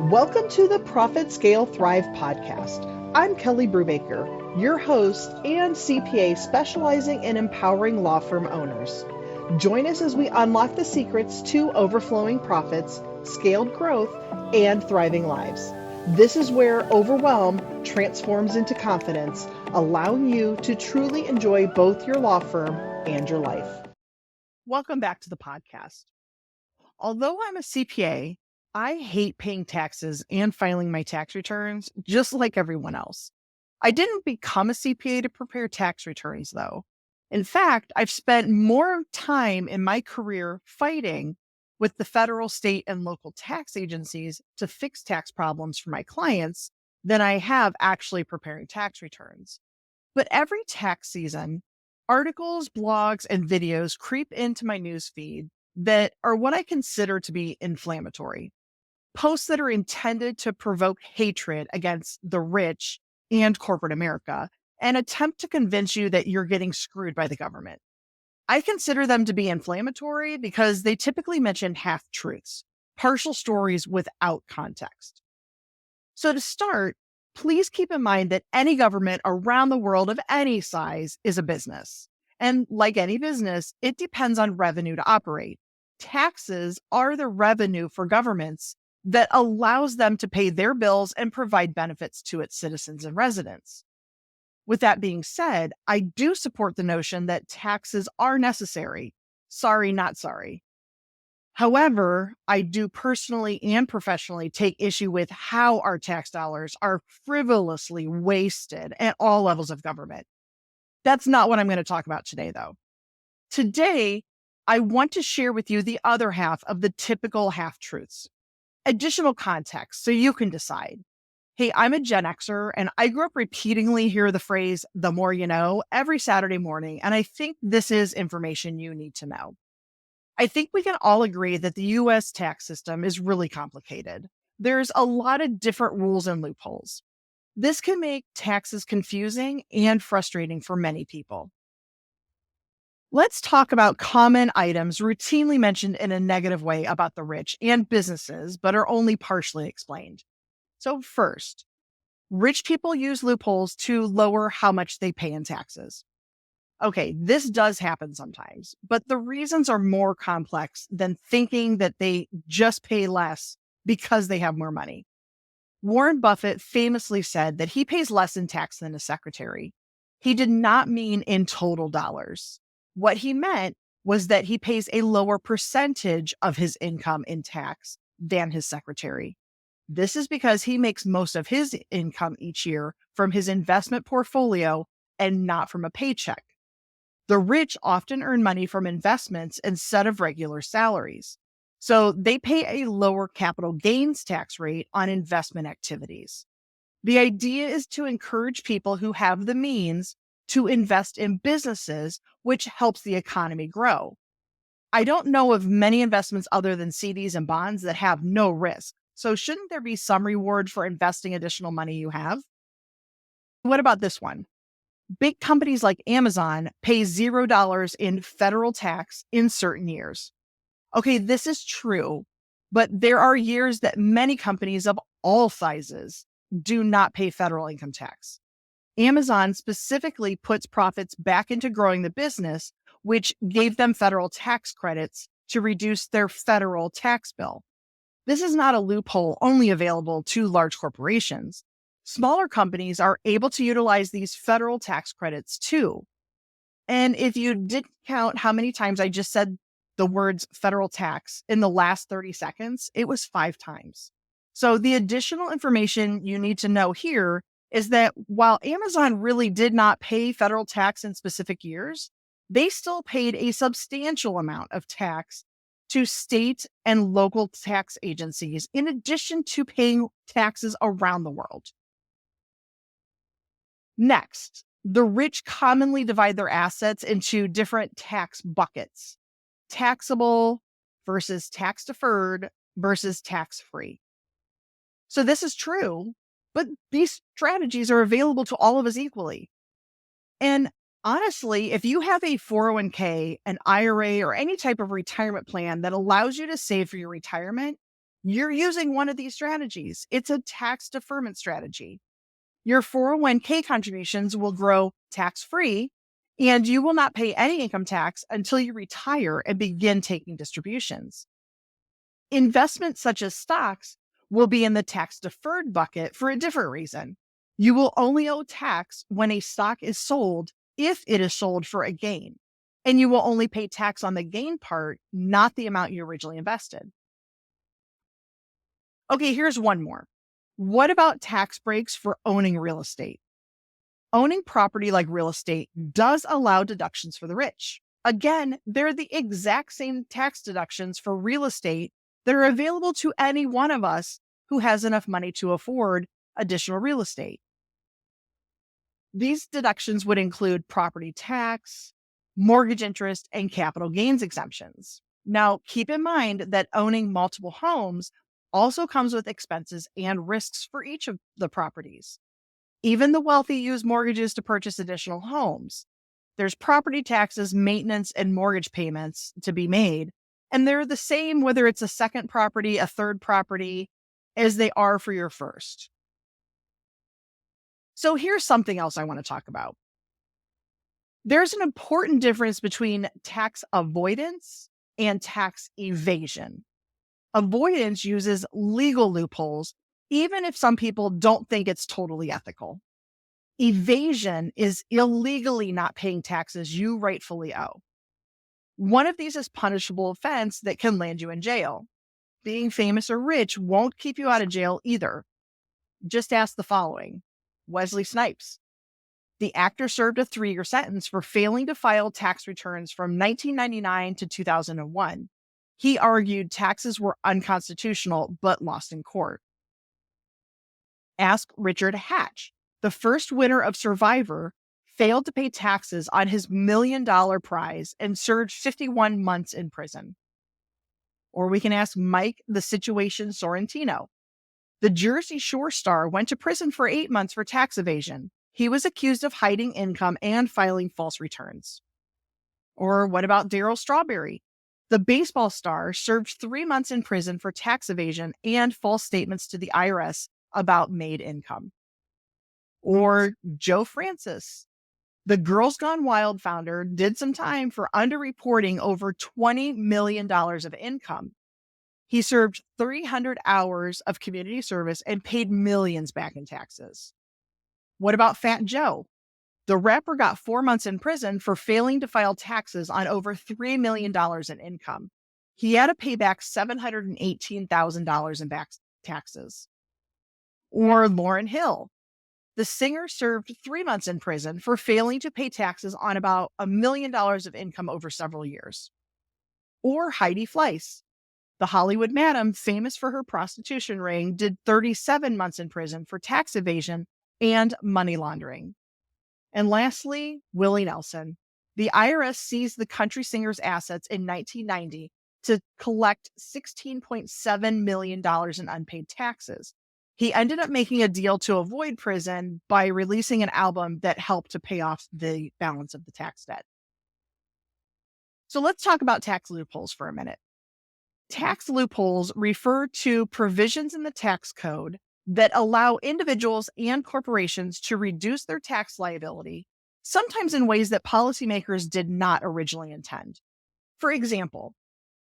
Welcome to the Profit Scale Thrive podcast. I'm Kelly Brubaker, your host and CPA specializing in empowering law firm owners. Join us as we unlock the secrets to overflowing profits, scaled growth, and thriving lives. This is where overwhelm transforms into confidence, allowing you to truly enjoy both your law firm and your life. Welcome back to the podcast. Although I'm a CPA, I hate paying taxes and filing my tax returns just like everyone else. I didn't become a CPA to prepare tax returns, though. In fact, I've spent more time in my career fighting with the federal, state, and local tax agencies to fix tax problems for my clients than I have actually preparing tax returns. But every tax season, articles, blogs, and videos creep into my newsfeed that are what I consider to be inflammatory. Posts that are intended to provoke hatred against the rich and corporate America and attempt to convince you that you're getting screwed by the government. I consider them to be inflammatory because they typically mention half-truths, partial stories without context. So to start, please keep in mind that any government around the world of any size is a business. And like any business, it depends on revenue to operate. Taxes are the revenue for governments that allows them to pay their bills and provide benefits to its citizens and residents. With that being said, I do support the notion that taxes are necessary. Sorry, not sorry. However, I do personally and professionally take issue with how our tax dollars are frivolously wasted at all levels of government. That's not what I'm going to talk about today, though. Today, I want to share with you the other half of the typical half-truths. Additional context so you can decide. Hey, I'm a Gen Xer and I grew up repeatedly hear the phrase, the more you know, every Saturday morning. And I think this is information you need to know. I think we can all agree that the US tax system is really complicated. There's a lot of different rules and loopholes. This can make taxes confusing and frustrating for many people. Let's talk about common items routinely mentioned in a negative way about the rich and businesses, but are only partially explained. So first, rich people use loopholes to lower how much they pay in taxes. Okay, this does happen sometimes, but the reasons are more complex than thinking that they just pay less because they have more money. Warren Buffett famously said that he pays less in tax than a secretary. He did not mean in total dollars. What he meant was that he pays a lower percentage of his income in tax than his secretary. This is because he makes most of his income each year from his investment portfolio and not from a paycheck. The rich often earn money from investments instead of regular salaries. So they pay a lower capital gains tax rate on investment activities. The idea is to encourage people who have the means to invest in businesses, which helps the economy grow. I don't know of many investments other than CDs and bonds that have no risk. So shouldn't there be some reward for investing additional money you have? What about this one? Big companies like Amazon pay $0 in federal tax in certain years. Okay, this is true, but there are years that many companies of all sizes do not pay federal income tax. Amazon specifically puts profits back into growing the business, which gave them federal tax credits to reduce their federal tax bill. This is not a loophole only available to large corporations. Smaller companies are able to utilize these federal tax credits too. And if you did count how many times I just said the words federal tax in the last 30 seconds, it was 5 times. So the additional information you need to know here is that while Amazon really did not pay federal tax in specific years, they still paid a substantial amount of tax to state and local tax agencies, in addition to paying taxes around the world. Next, the rich commonly divide their assets into different tax buckets: taxable versus tax deferred versus tax free. So this is true, but these strategies are available to all of us equally. And honestly, if you have a 401k, an IRA, or any type of retirement plan that allows you to save for your retirement, you're using one of these strategies. It's a tax deferment strategy. Your 401k contributions will grow tax-free, and you will not pay any income tax until you retire and begin taking distributions. Investments such as stocks will be in the tax-deferred bucket for a different reason. You will only owe tax when a stock is sold if it is sold for a gain, and you will only pay tax on the gain part, not the amount you originally invested. Okay, here's one more. What about tax breaks for owning real estate? Owning property like real estate does allow deductions for the rich. Again, they're the exact same tax deductions for real estate that are available to any one of us who has enough money to afford additional real estate. These deductions would include property tax, mortgage interest, and capital gains exemptions. Now, keep in mind that owning multiple homes also comes with expenses and risks for each of the properties. Even the wealthy use mortgages to purchase additional homes. There's property taxes, maintenance, and mortgage payments to be made. And they're the same whether it's a second property, a third property, as they are for your first. So here's something else I want to talk about. There's an important difference between tax avoidance and tax evasion. Avoidance uses legal loopholes, even if some people don't think it's totally ethical. Evasion is illegally not paying taxes you rightfully owe. One of these is punishable offense that can land you in jail. Being famous or rich won't keep you out of jail either. Just ask the following. Wesley Snipes. The actor served a 3-year sentence for failing to file tax returns from 1999 to 2001. He argued taxes were unconstitutional, but lost in court. Ask Richard Hatch. The first winner of Survivor failed to pay taxes on his $1 million prize and served 51 months in prison. Or we can ask Mike the Situation Sorrentino. The Jersey Shore star went to prison for 8 months for tax evasion. He was accused of hiding income and filing false returns. Or what about Darryl Strawberry? The baseball star served 3 months in prison for tax evasion and false statements to the IRS about made income. Or Joe Francis. The Girls Gone Wild founder did some time for underreporting over $20 million of income. He served 300 hours of community service and paid millions back in taxes. What about Fat Joe? The rapper got 4 months in prison for failing to file taxes on over $3 million in income. He had to pay back $718,000 in back taxes. Or Lauryn Hill. The singer served 3 months in prison for failing to pay taxes on about $1 million of income over several years. Or Heidi Fleiss. The Hollywood madam, famous for her prostitution ring, did 37 months in prison for tax evasion and money laundering. And lastly, Willie Nelson. The IRS seized the country singer's assets in 1990 to collect $16.7 million in unpaid taxes. He ended up making a deal to avoid prison by releasing an album that helped to pay off the balance of the tax debt. So let's talk about tax loopholes for a minute. Tax loopholes refer to provisions in the tax code that allow individuals and corporations to reduce their tax liability, sometimes in ways that policymakers did not originally intend. For example,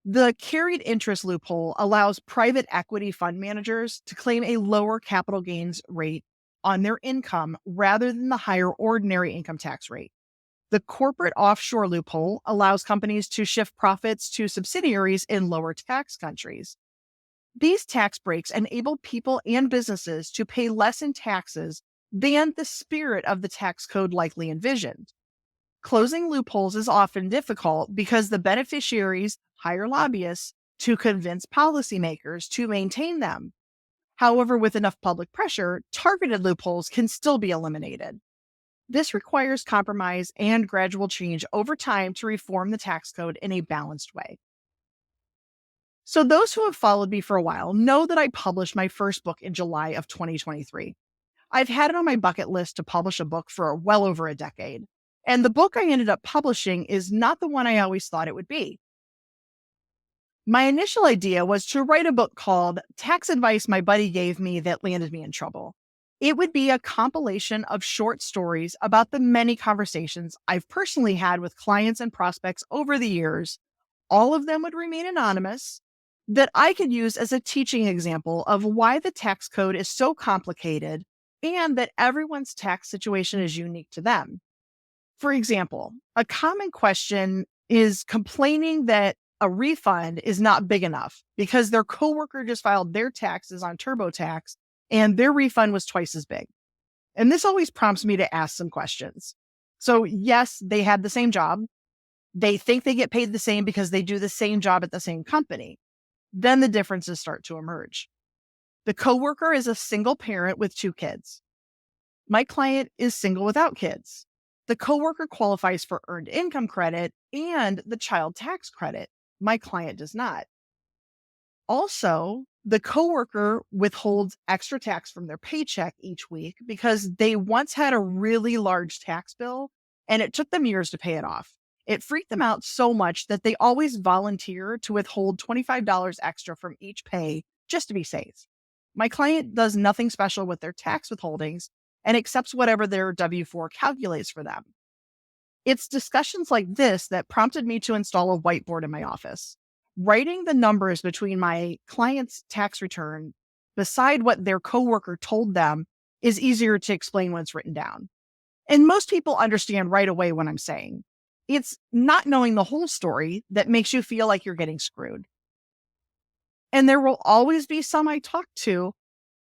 the carried interest loophole allows private equity fund managers to claim a lower capital gains rate on their income rather than the higher ordinary income tax rate. The corporate offshore loophole allows companies to shift profits to subsidiaries in lower tax countries. These tax breaks enable people and businesses to pay less in taxes than the spirit of the tax code likely envisioned. Closing loopholes is often difficult because the beneficiaries hire lobbyists to convince policymakers to maintain them. However, with enough public pressure, targeted loopholes can still be eliminated. This requires compromise and gradual change over time to reform the tax code in a balanced way. So those who have followed me for a while know that I published my first book in July of 2023. I've had it on my bucket list to publish a book for well over a decade. And the book I ended up publishing is not the one I always thought it would be. My initial idea was to write a book called Tax Advice My Buddy Gave Me That Landed Me in Trouble. It would be a compilation of short stories about the many conversations I've personally had with clients and prospects over the years. All of them would remain anonymous, that I could use as a teaching example of why the tax code is so complicated and that everyone's tax situation is unique to them. For example, a common question is complaining that a refund is not big enough because their coworker just filed their taxes on TurboTax and their refund was twice as big. And this always prompts me to ask some questions. So, yes, they had the same job. They think they get paid the same because they do the same job at the same company. Then the differences start to emerge. The coworker is a single parent with 2 kids. My client is single without kids. The coworker qualifies for earned income credit and the child tax credit. My client does not. Also, the coworker withholds extra tax from their paycheck each week because they once had a really large tax bill and it took them years to pay it off. It freaked them out so much that they always volunteer to withhold $25 extra from each pay just to be safe. My client does nothing special with their tax withholdings and accepts whatever their W-4 calculates for them. It's discussions like this that prompted me to install a whiteboard in my office. Writing the numbers between my client's tax return beside what their coworker told them is easier to explain when it's written down. And most people understand right away what I'm saying. It's not knowing the whole story that makes you feel like you're getting screwed. And there will always be some I talk to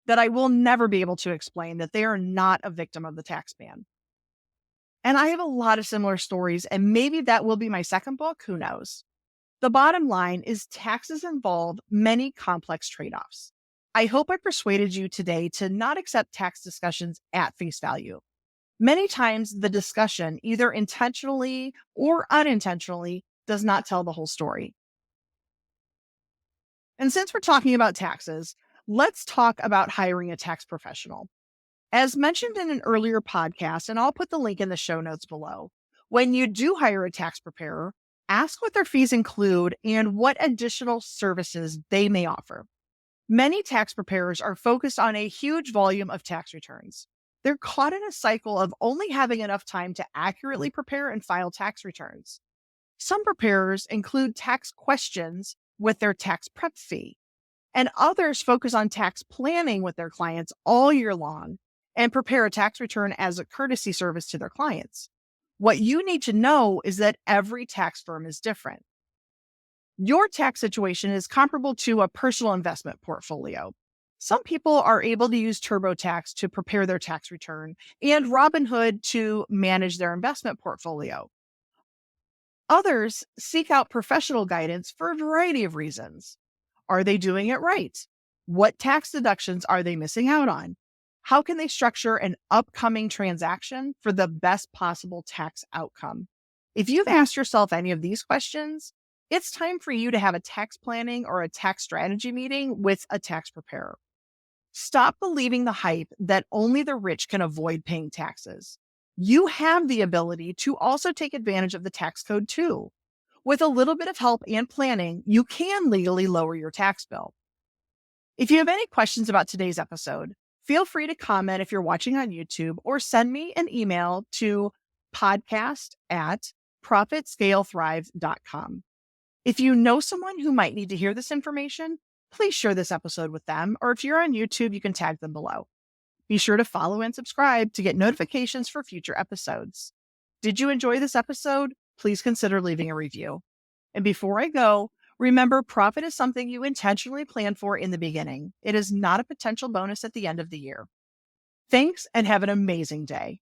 that I will never be able to explain that they are not a victim of the tax man. And I have a lot of similar stories, and maybe that will be my second book. Who knows? The bottom line is taxes involve many complex trade-offs. I hope I persuaded you today to not accept tax discussions at face value. Many times the discussion, either intentionally or unintentionally, does not tell the whole story. And since we're talking about taxes, let's talk about hiring a tax professional. As mentioned in an earlier podcast, and I'll put the link in the show notes below, when you do hire a tax preparer, ask what their fees include and what additional services they may offer. Many tax preparers are focused on a huge volume of tax returns. They're caught in a cycle of only having enough time to accurately prepare and file tax returns. Some preparers include tax questions with their tax prep fee, and others focus on tax planning with their clients all year long and prepare a tax return as a courtesy service to their clients. What you need to know is that every tax firm is different. Your tax situation is comparable to a personal investment portfolio. Some people are able to use TurboTax to prepare their tax return and Robinhood to manage their investment portfolio. Others seek out professional guidance for a variety of reasons. Are they doing it right? What tax deductions are they missing out on? How can they structure an upcoming transaction for the best possible tax outcome? If you've asked yourself any of these questions, it's time for you to have a tax planning or a tax strategy meeting with a tax preparer. Stop believing the hype that only the rich can avoid paying taxes. You have the ability to also take advantage of the tax code too. With a little bit of help and planning, you can legally lower your tax bill. If you have any questions about today's episode, feel free to comment if you're watching on YouTube or send me an email to podcast@profitscalethrive.com. If you know someone who might need to hear this information, please share this episode with them, or if you're on YouTube, you can tag them below. Be sure to follow and subscribe to get notifications for future episodes. Did you enjoy this episode? Please consider leaving a review. And before I go, remember, profit is something you intentionally plan for in the beginning. It is not a potential bonus at the end of the year. Thanks and have an amazing day.